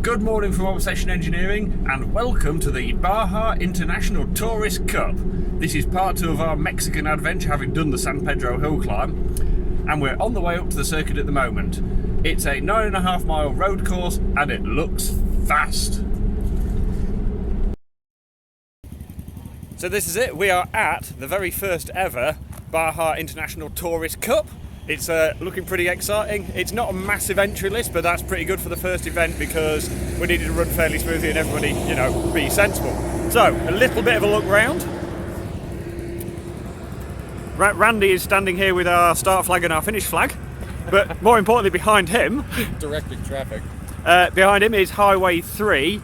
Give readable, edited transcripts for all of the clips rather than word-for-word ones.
Good morning from Obsession Engineering and welcome to the Baja International Tourist Cup. This is part 2 of our Mexican adventure, having done the San Pedro hill climb, and we're on the way up to the circuit at the moment. It's a 9.5 mile road course and it looks fast. So this is it, we are at the very first ever Baja International Tourist Cup. It's looking pretty exciting. It's not a massive entry list, but that's pretty good for the first event because we needed to run fairly smoothly and everybody, you know, be sensible. So, a little bit of a look round. Randy is standing here with our start flag and our finish flag, but more importantly behind him... directing traffic. Behind him is Highway 3,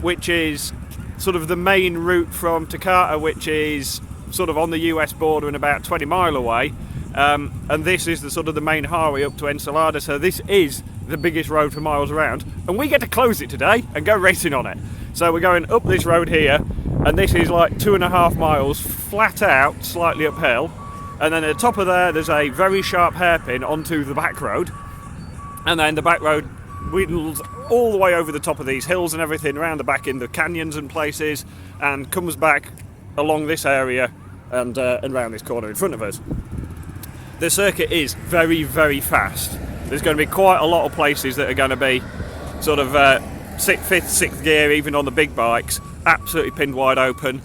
which is sort of the main route from Tocata, which is sort of on the US border and about 20 mile away. And this is the sort of the main highway up to Ensalada, so this is the biggest road for miles around, and we get to close it today and go racing on it. So we're going up this road here, and this is like 2.5 miles flat out, slightly uphill, and then at the top of there's a very sharp hairpin onto the back road, and then the back road whittles all the way over the top of these hills and everything, around the back in the canyons and places, and comes back along this area and round this corner in front of us. The circuit is very, very fast. There's going to be quite a lot of places that are going to be sort of 5th, 6th gear, even on the big bikes, absolutely pinned wide open.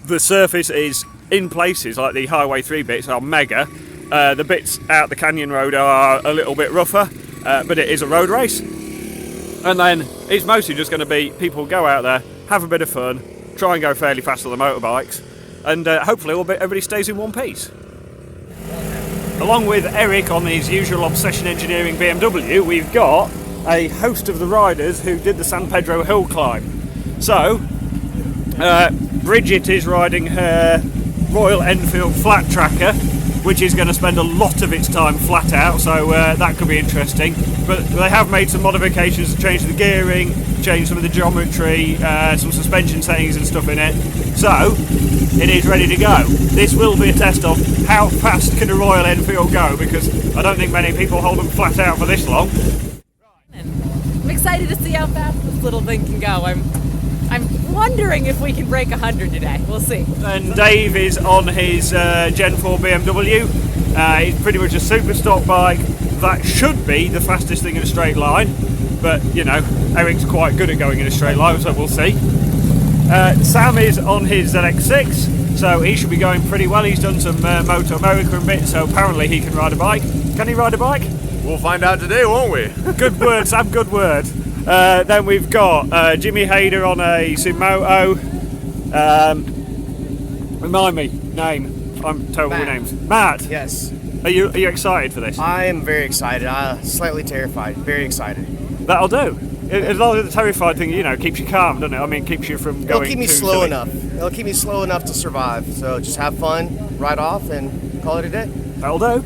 The surface is, in places like the Highway 3 bits, are mega. The bits out the canyon road are a little bit rougher, but it is a road race. And then it's mostly just going to be people go out there, have a bit of fun, try and go fairly fast on the motorbikes, and hopefully everybody stays in one piece. Along with Eric on his usual Obsession Engineering BMW, we've got a host of the riders who did the San Pedro hill climb. So, Bridget is riding her Royal Enfield flat tracker, which is going to spend a lot of its time flat out, so that could be interesting. But they have made some modifications to change the gearing, change some of the geometry, some suspension settings and stuff in it. So, it is ready to go. This will be a test of how fast can a Royal Enfield go, because I don't think many people hold them flat out for this long. I'm excited to see how fast this little thing can go. I'm wondering if we can break 100 today. We'll see. And Dave is on his Gen 4 BMW. It's pretty much a Superstock bike. That should be the fastest thing in a straight line, but you know, Eric's quite good at going in a straight line, so we'll see. Sam is on his ZX6, so he should be going pretty well. He's done some Moto America and bits, so apparently he can ride a bike. Can he ride a bike? We'll find out today, won't we? Good word, Sam, good word. Then we've got Jimmy Hayder on a Sumoto. Remind me, name. I'm terrible with names. Matt. Yes. Are you excited for this? I am very excited. Slightly terrified. Very excited. That'll do. As long as the terrified thing, you know, keeps you calm, doesn't it? I mean, keeps you from going. It'll keep me too slow silly. enough. It'll keep me slow enough to survive. So just have fun, ride off, and call it a day. That'll do.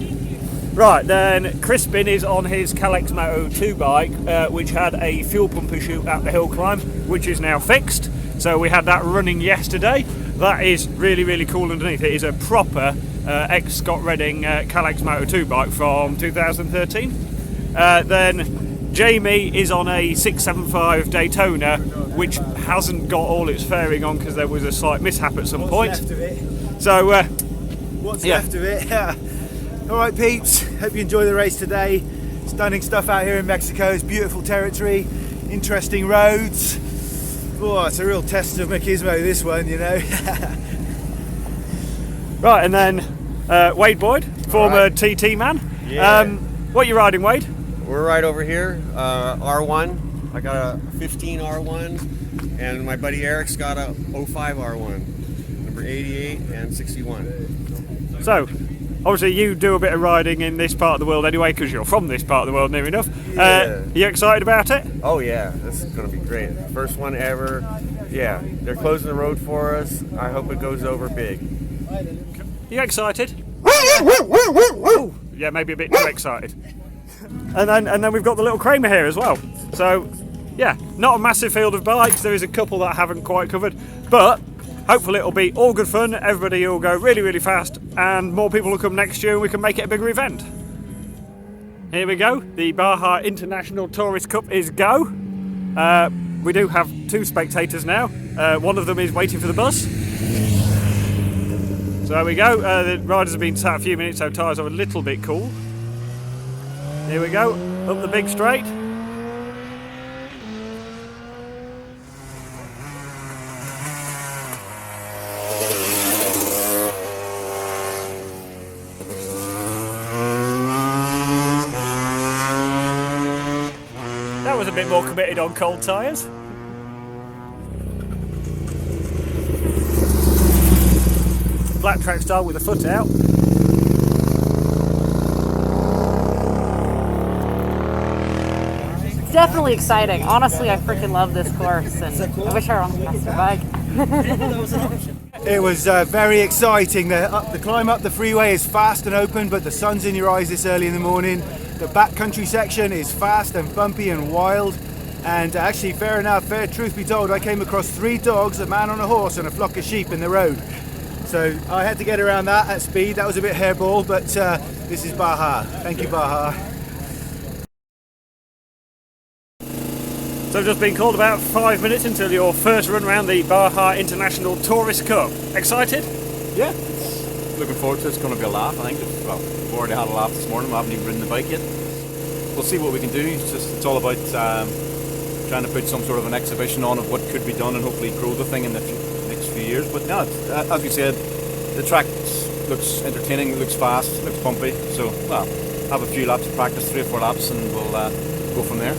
Right, then Crispin is on his Kalex Moto 2 bike, which had a fuel pump issue at the hill climb, which is now fixed. So we had that running yesterday. That is really, really cool underneath. It is a proper ex-Scott Redding Kalex Moto 2 bike from 2013. Then Jamie is on a 675 Daytona, which hasn't got all its fairing on because there was a slight mishap at some point. What's left of it? So, What's yeah. left of it? Alright peeps, hope you enjoy the race today. Stunning stuff out here in Mexico. It's beautiful territory, interesting roads. Oh, it's a real test of machismo, this one, you know. Right, and then Wade Boyd, former TT man. Yeah. What are you riding, Wade? We're right over here, R1. I got a 15 R1, and my buddy Eric's got a 05 R1, number 88 and 61. So, obviously you do a bit of riding in this part of the world anyway, because you're from this part of the world near enough. Yeah. You excited about it? Oh yeah, this is going to be great. First one ever. Yeah, they're closing the road for us. I hope it goes over big. You excited? Ooh, yeah, maybe a bit too excited. And then we've got the little Kramer here as well. So, yeah, not a massive field of bikes. There is a couple that I haven't quite covered, but hopefully it'll be all good fun. Everybody will go really, really fast, and more people will come next year, and we can make it a bigger event. Here we go. The Baja International Tourist Cup is go. We do have 2 spectators now. One of them is waiting for the bus. So there we go. The riders have been sat a few minutes, so tyres are a little bit cool. Here we go, up the big straight. That was a bit more committed on cold tyres. Flat track style with the foot out. It's definitely exciting. Honestly, I freaking love this course, and I wish I were on a faster bike. It was very exciting. The climb up the freeway is fast and open, but the sun's in your eyes this early in the morning. The backcountry section is fast and bumpy and wild. And actually, fair enough, fair truth be told, I came across 3 dogs, a man on a horse, and a flock of sheep in the road. So I had to get around that at speed. That was a bit hairball, but this is Baja. Thank you, Baja. So just been called about 5 minutes until your first run around the Baja International Tourist Cup. Excited? Yeah, looking forward to it. It's going to be a laugh. I think we've already had a laugh this morning. We haven't even ridden the bike yet. We'll see what we can do. It's all about trying to put some sort of an exhibition on of what could be done and hopefully grow the thing in the next few years. But no, as we said, the track looks entertaining, looks fast, looks bumpy. So, well, have a few laps of practice, 3 or 4 laps, and we'll go from there.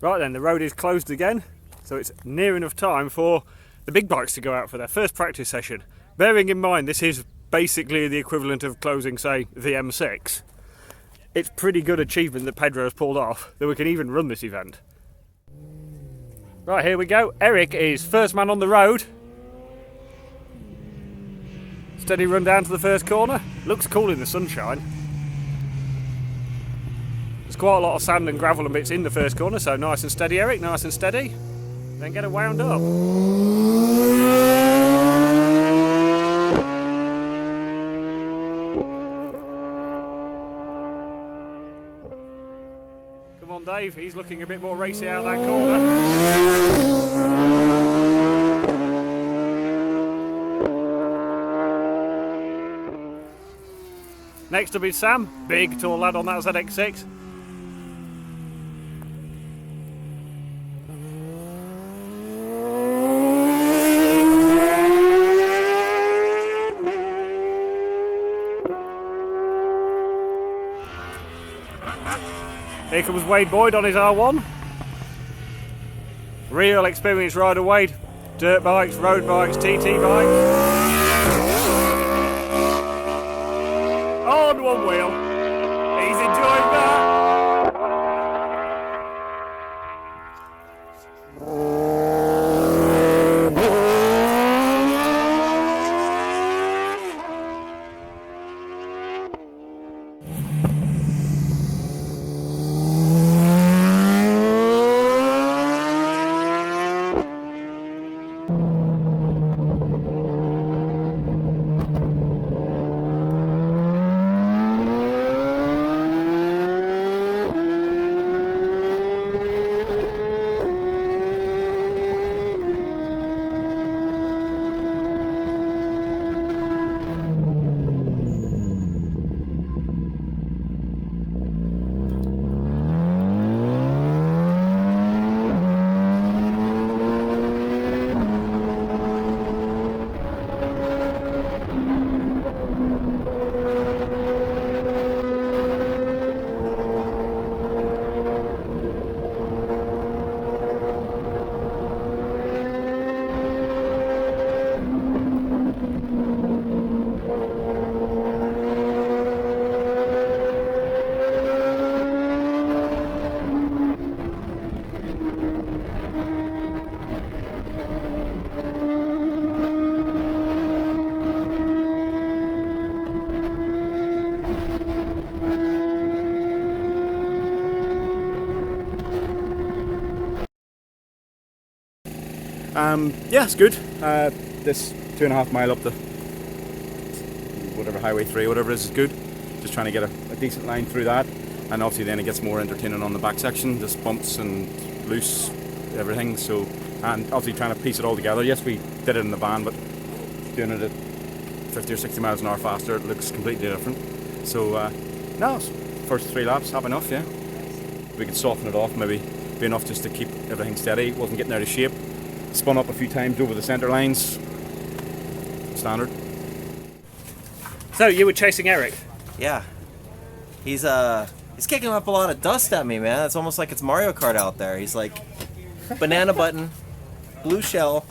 Right then, the road is closed again, so it's near enough time for the big bikes to go out for their first practice session. Bearing in mind this is basically the equivalent of closing, say, the M6. It's pretty good achievement that Pedro has pulled off, that we can even run this event. Right, here we go. Eric is first man on the road. Steady run down to the first corner. Looks cool in the sunshine. There's quite a lot of sand and gravel and bits in the first corner, so nice and steady, Eric, nice and steady. Then get it wound up. Come on, Dave, he's looking a bit more racy out of that corner. Next up is Sam, big tall lad on that ZX6. Here comes Wade Boyd on his R1. Real experienced rider Wade. Dirt bikes, road bikes, TT bikes. On one wheel. He's enjoying that. Yeah, it's good. This 2.5 mile up the whatever highway 3, whatever it is good. Just trying to get a decent line through that. and obviously then it gets more entertaining on the back section, just bumps and loose everything. So, and obviously trying to piece it all together. Yes, we did it in the van, but doing it at 50 or 60 miles an hour faster, it looks completely different. So no, first 3 laps, happy enough. Yeah, we could soften it off, maybe be enough just to keep everything steady. Wasn't getting out of shape. Spun up a few times over the centre lines. Standard. So you were chasing Eric. Yeah. He's kicking up a lot of dust at me, man. It's almost like it's Mario Kart out there. He's like banana button, blue shell,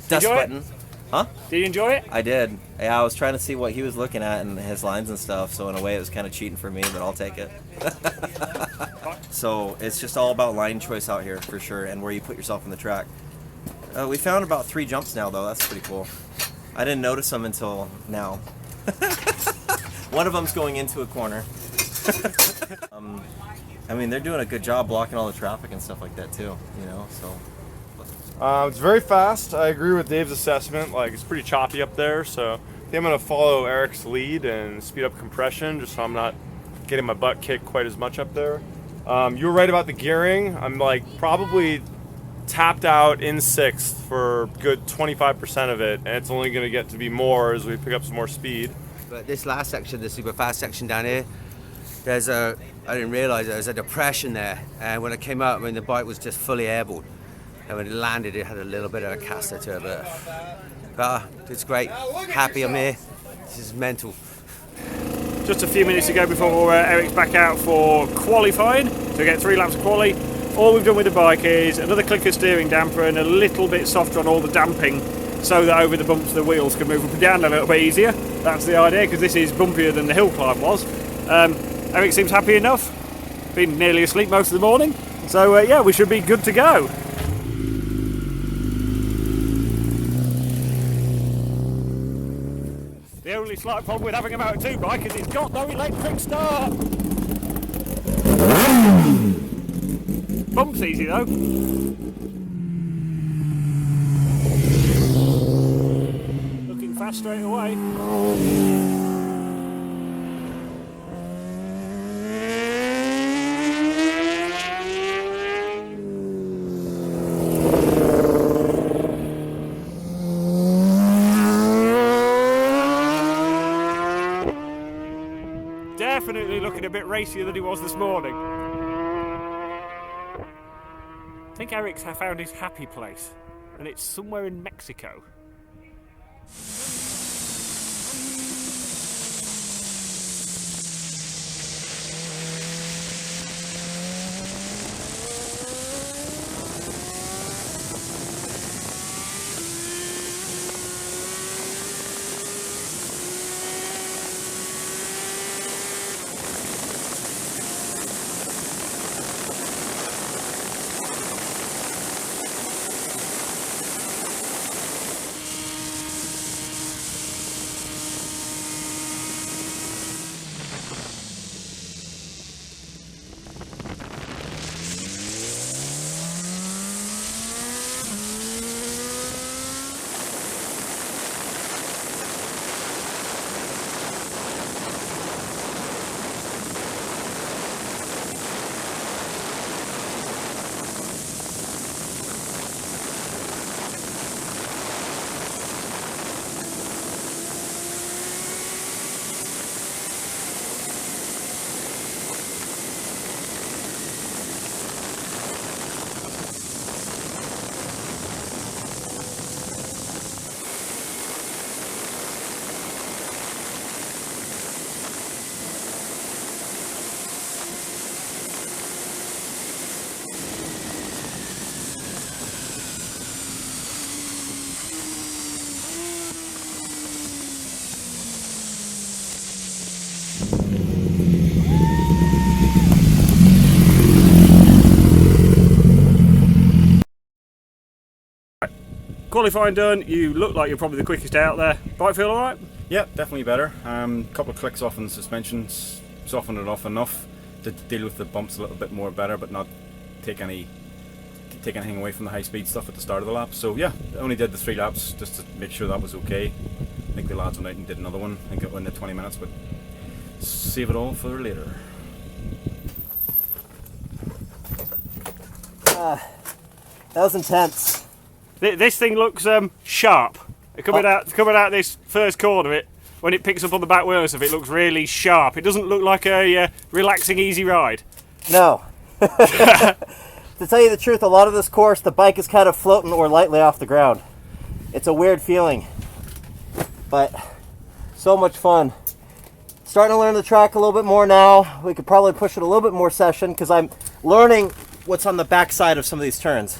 dust button. Huh? Did you enjoy it? I did. Yeah, I was trying to see what he was looking at and his lines and stuff, so in a way it was kind of cheating for me, but I'll take it. So it's just all about line choice out here for sure, and where you put yourself on the track. We found about 3 jumps now, though. That's pretty cool. I didn't notice them until now. One of them's going into a corner. I mean, they're doing a good job blocking all the traffic and stuff like that too, you know, so. It's very fast. I agree with Dave's assessment. Like, it's pretty choppy up there, so I think I'm going to follow Eric's lead and speed up compression just so I'm not getting my butt kicked quite as much up there. You were right about the gearing. I'm like probably tapped out in 6th for good 25% of it, and it's only going to get to be more as we pick up some more speed. But this last section, the super fast section down here, I didn't realise there's a depression there, and when I came out, the bike was just fully airborne. And when it landed, it had a little bit of a caster to it, but it's great. Happy I'm here. This is mental. Just a few minutes to go before Eric's back out for qualifying. So we get 3 laps of quali. All we've done with the bike is another click of steering damper and a little bit softer on all the damping, so that over the bumps the wheels can move up and down a little bit easier. That's the idea, because this is bumpier than the hill climb was. Eric seems happy enough. Been nearly asleep most of the morning. So yeah, we should be good to go. The only slight problem with having a Moto 2 bike is it's got no electric start. Bumps easy though. Looking fast straight away. Definitely looking a bit racier than he was this morning. I think Eric's found his happy place, and it's somewhere in Mexico. Qualifying done, you look like you're probably the quickest out there. Bike feel alright? Yeah, definitely better. Couple of clicks off on the suspensions, softened it off enough to deal with the bumps a little bit more better, but not take anything away from the high speed stuff at the start of the lap. So yeah, I only did the 3 laps just to make sure that was okay. I think the lads went out and did another one. I think it went in 20 minutes, but save it all for later. That was intense. This thing looks sharp. Coming out this first corner, when it picks up on the back wheel and stuff, it looks really sharp. It doesn't look like a relaxing, easy ride. No. To tell you the truth, a lot of this course, the bike is kind of floating or lightly off the ground. It's a weird feeling, but so much fun. Starting to learn the track a little bit more now. We could probably push it a little bit more session because I'm learning what's on the back side of some of these turns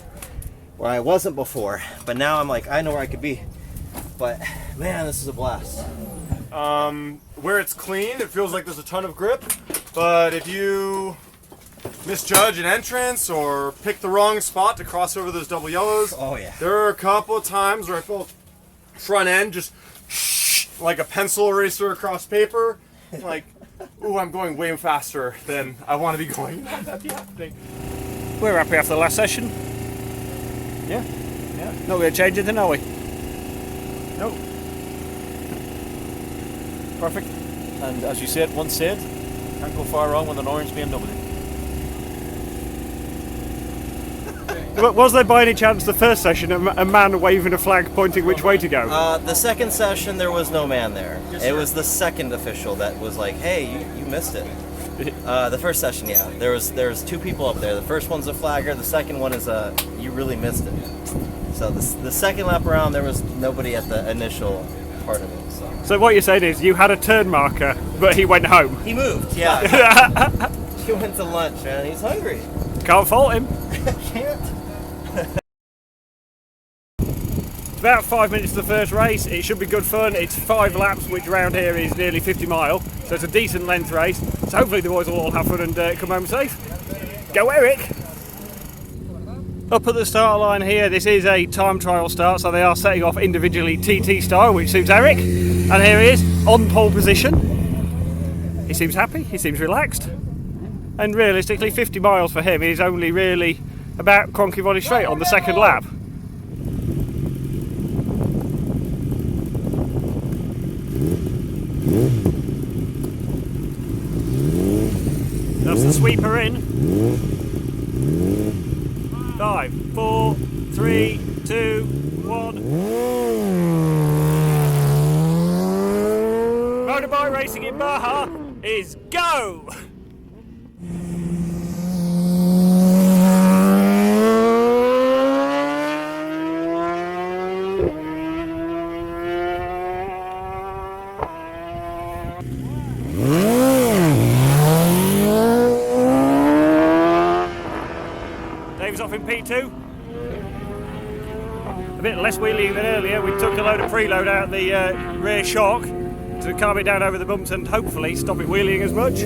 where I wasn't before. But now I'm like, I know where I could be. But man, this is a blast. Where it's clean, it feels like there's a ton of grip. But if you misjudge an entrance or pick the wrong spot to cross over those double yellows, oh yeah, there are a couple of times where I felt front end just like a pencil eraser across paper. Like, ooh, I'm going way faster than I want to be going. That'd be happening. We're happy after the last session. Yeah. Not going to change anything, are we? No. Perfect. And as you said, once said, can't go far wrong with an orange BMW. Was there by any chance the first session a man waving a flag pointing which way to go? The second session, there was no man there. It was the second official that was like, hey, you missed it. The first session, yeah. There was two people up there. The first one's a flagger. The second one is you really missed it. So the second lap around, there was nobody at the initial part of it. So what you're saying is you had a turn marker, but he went home. He moved, yeah. He went to lunch, man. He's hungry. Can't fault him. Can't. It's about 5 minutes to the first race. It should be good fun. It's 5 laps, which around here is nearly 50 mile. So it's a decent length race. So hopefully the boys will all have fun and come home safe. Go Eric! Up at the start line here, this is a time trial start, so they are setting off individually TT style, which suits Eric. And here he is, on pole position. He seems happy, he seems relaxed. And realistically, 50 miles for him is only really about Cronky Body Straight on the second lap. That's the sweeper in. 5, 4, 3, 2, 1. Motorbike racing in Baja is go! Dave's off in P2. A bit less wheeling than earlier. We took a load of preload out the rear shock to calm it down over the bumps and hopefully stop it wheeling as much.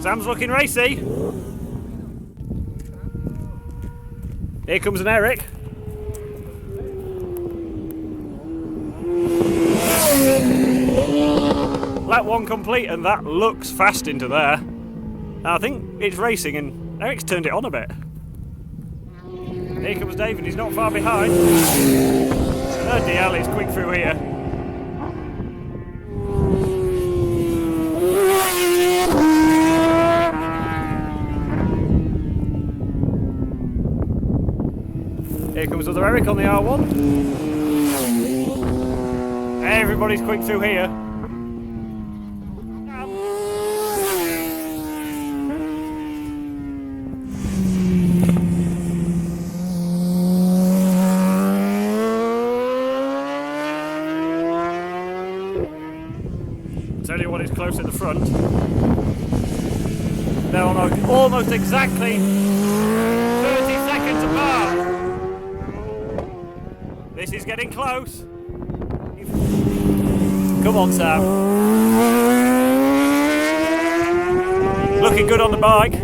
Sam's looking racy. Here comes an Eric. Lap 1 complete, and that looks fast into there. I think it's racing, and Eric's turned it on a bit. Here comes David, he's not far behind. Bloody hell, he's quick through here. Here comes other Eric on the R1. Everybody's quick through here. Tell you what is close at the front. They're on almost exactly 30 seconds apart. This is getting close. Come on, Sam. Looking good on the bike.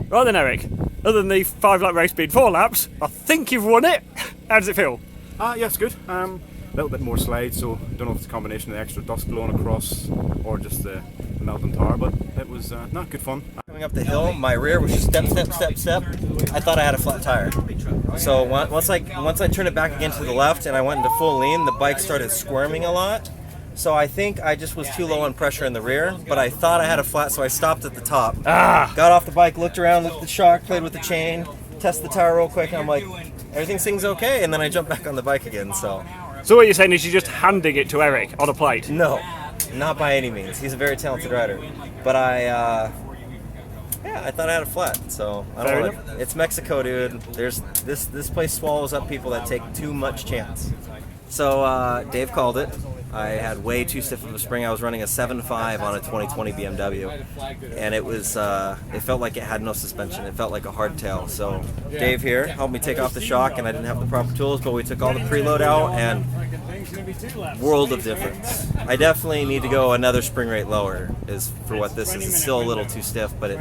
Right then, Eric, other than the 5 lap race being 4 laps, I think you've won it. How does it feel? Yeah, it's good. A little bit more slide, so I don't know if it's a combination of the extra dust blowing across or just the melting tar, but it was not good fun. Coming up the hill, my rear was just step, step, step, step. I thought I had a flat tire. So once I turned it back again to the left and I went into full lean, the bike started squirming a lot. So I think I just was too low on pressure in the rear, but I thought I had a flat, so I stopped at the top. Got off the bike, looked around, looked at the shock, played with the chain, tested the tire real quick, and I'm like, everything seems okay, and then I jumped back on the bike again, so. So what you're saying is you're just handing it to Eric on a plate? No, not by any means. He's a very talented rider. But I thought I had a flat, so I don't know. It's Mexico, dude. There's this place swallows up people that take too much chance. So Dave called it. I had way too stiff of a spring. I was running a 7.5 on a 2020 BMW, and it was it felt like it had no suspension. It felt like a hardtail. So Dave here helped me take off the shock, and I didn't have the proper tools, but we took all the preload out, and world of difference. I definitely need to go another spring rate lower is for what this is. It's still a little too stiff, but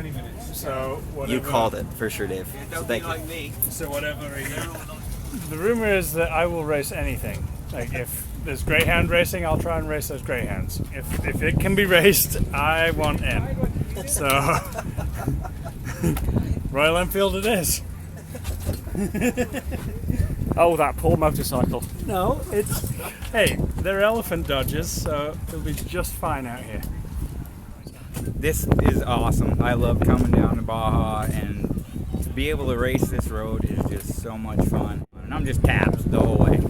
you called it for sure, Dave. So thank you. So whatever. The rumor is that I will race anything. Like if there's greyhound racing, I'll try and race those greyhounds. If it can be raced, I want in. So Royal Enfield it is. Oh, that poor motorcycle. No, hey, they're elephant dodges, so it'll be just fine out here. This is awesome. I love coming down to Baja, and to be able to race this road is just so much fun. And I'm just tapped the whole way.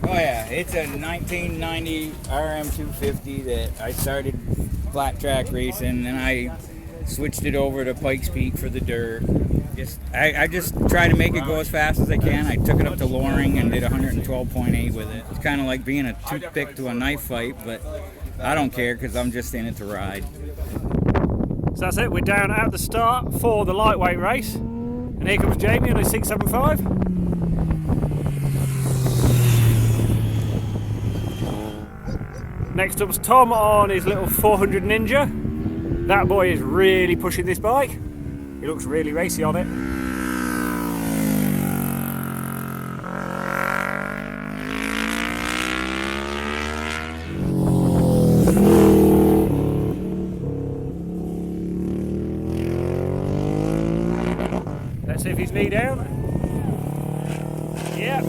Oh yeah, it's a 1990 RM250 that I started flat track racing, and I switched it over to Pikes Peak for the dirt. I just try to make it go as fast as I can. I took it up to Loring and did 112.8 with it. It's kind of like being a toothpick to a knife fight, but I don't care because I'm just in it to ride. So that's it, we're down at the start for the lightweight race. And here comes Jamie on his 675. Next up's Tom on his little 400 Ninja. That boy is really pushing this bike. He looks really racy on it. Let's see if he's knee down. Yep.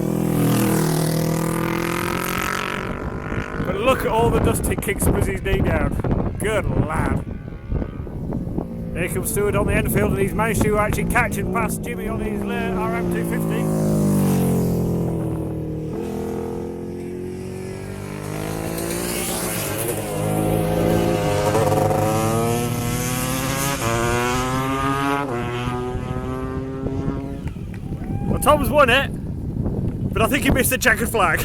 But look at all the dust it kicks up as he's knee down. Good lad. Here comes Stewart on the Enfield, and he's managed to actually catch and pass Jimmy on his RM250. Well, Tom's won it, but I think he missed the checkered flag.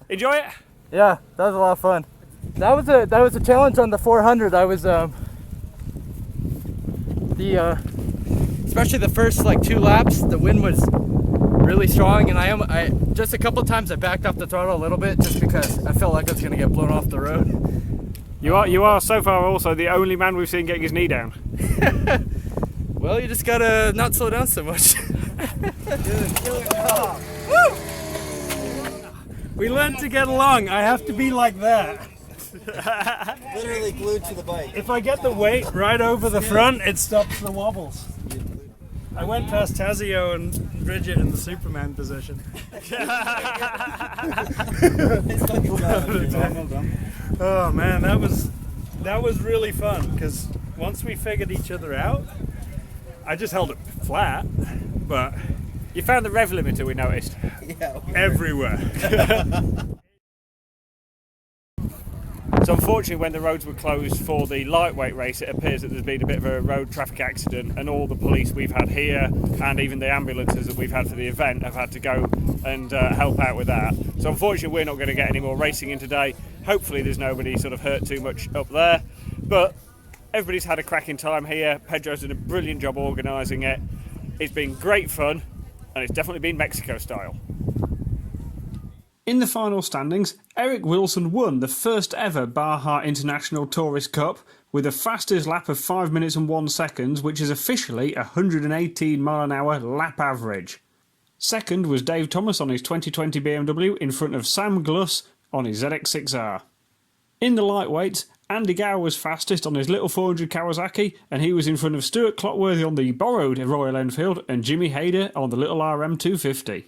Enjoy it? Yeah, that was a lot of fun. That was a challenge on the 400. I was especially the first like 2 laps, the wind was really strong, and I just a couple times I backed off the throttle a little bit just because I felt like I was gonna get blown off the road. You are so far also the only man we've seen getting his knee down. Well, you just gotta not slow down so much. Woo! We learned to get along. I have to be like that. Literally glued to the bike. If I get the weight right over the front, it stops the wobbles. I went past Tazio and Bridget in the Superman position. Oh man, that was really fun because once we figured each other out, I just held it flat, but you found the rev limiter, we noticed. Yeah, everywhere. So unfortunately, when the roads were closed for the lightweight race, it appears that there's been a bit of a road traffic accident, and all the police we've had here and even the ambulances that we've had for the event have had to go and help out with that. So unfortunately, we're not going to get any more racing in today. Hopefully there's nobody sort of hurt too much up there, but everybody's had a cracking time here. Pedro's done a brilliant job organising it. It's been great fun, and it's definitely been Mexico style. In the final standings, Eric Wilson won the first ever Baja International Tourist Cup with a fastest lap of 5 minutes and 1 second, which is officially a 118 mile an hour lap average. Second was Dave Thomas on his 2020 BMW in front of Sam Gluss on his ZX6R. In the lightweights, Andy Gow was fastest on his little 400 Kawasaki, and he was in front of Stuart Clockworthy on the borrowed Royal Enfield and Jimmy Hayder on the little RM250.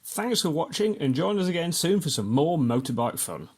Thanks for watching, and join us again soon for some more motorbike fun.